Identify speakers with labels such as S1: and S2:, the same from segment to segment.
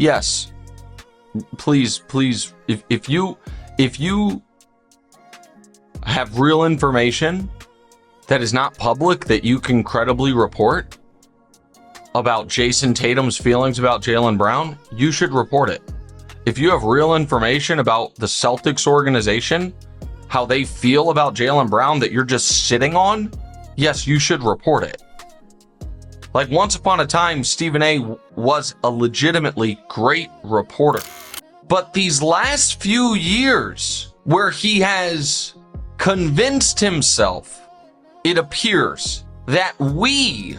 S1: yes, please, if you have real information that is not public that you can credibly report about Jason Tatum's feelings about Jaylen Brown, you should report it. If you have real information about the Celtics organization, how they feel about Jaylen Brown that you're just sitting on, yes, you should report it. Like, once upon a time, Stephen A was a legitimately great reporter. But these last few years where he has convinced himself, it appears, that we,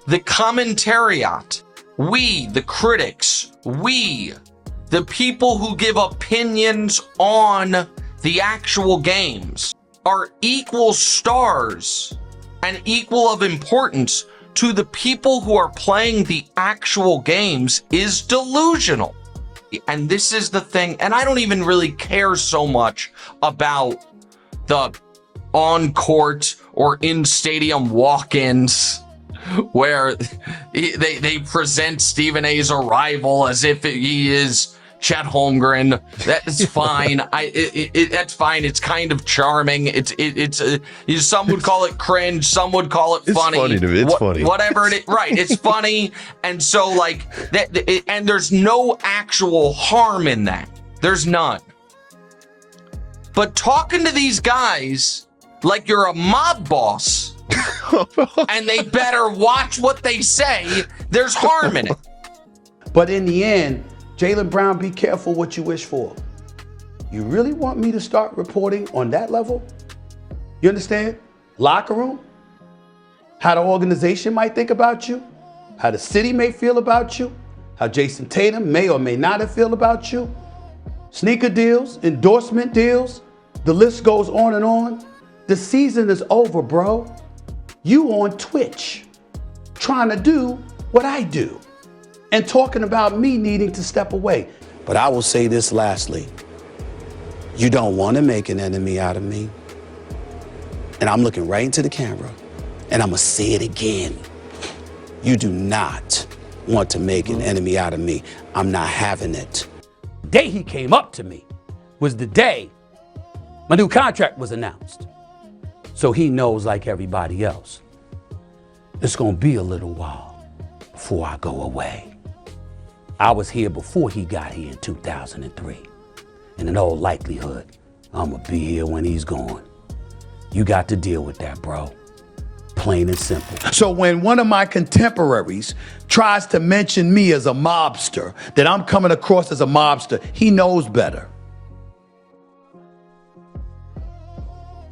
S1: the commentariat, we, the critics, we, the people who give opinions on the actual games, are equal stars and equal of importance to the people who are playing the actual games is delusional. And this is the thing, and I don't even really care so much about the on-court or in-stadium walk-ins where they present Stephen A's arrival as if he is Chet Holmgren. That's fine. That's fine. It's kind of charming. Some would call it cringe. Some would call it funny.
S2: It's funny to me. It's funny.
S1: Whatever it is. Right. It's funny. And so, like, that, and there's no actual harm in that. There's none. But talking to these guys like you're a mob boss and they better watch what they say, there's harm in it.
S3: But in the end, Jaylen Brown, be careful what you wish for. You really want me to start reporting on that level? You understand? Locker room? How the organization might think about you? How the city may feel about you? How Jason Tatum may or may not have feel about you? Sneaker deals, endorsement deals, the list goes on and on. The season is over, bro. You on Twitch, trying to do what I do, and talking about me needing to step away. But I will say this lastly. You don't want to make an enemy out of me. And I'm looking right into the camera, and I'm going to say it again. You do not want to make an enemy out of me. I'm not having it. The day he came up to me was the day my new contract was announced. So he knows, like everybody else, it's going to be a little while before I go away. I was here before he got here in 2003. And in all likelihood, I'm going to be here when he's gone. You got to deal with that, bro. Plain and simple. So when one of my contemporaries tries to mention me as a mobster, that I'm coming across as a mobster, he knows better.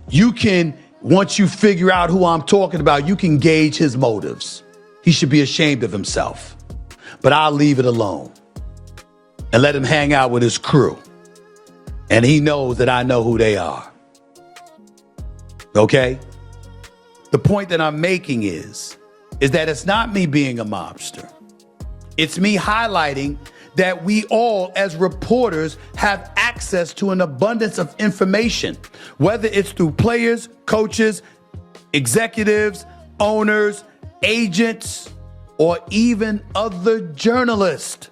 S3: You can, once you figure out who I'm talking about, you can gauge his motives. He should be ashamed of himself. But I'll leave it alone and let him hang out with his crew. And he knows that I know who they are. Okay? The point that I'm making is that it's not me being a mobster. It's me highlighting that we all, as reporters, have access to an abundance of information, whether it's through players, coaches, executives, owners, agents, or even other journalists.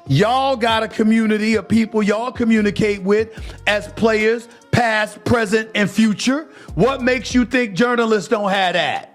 S3: Y'all got a community of people y'all communicate with as players, past, present, and future. What makes you think journalists don't have that?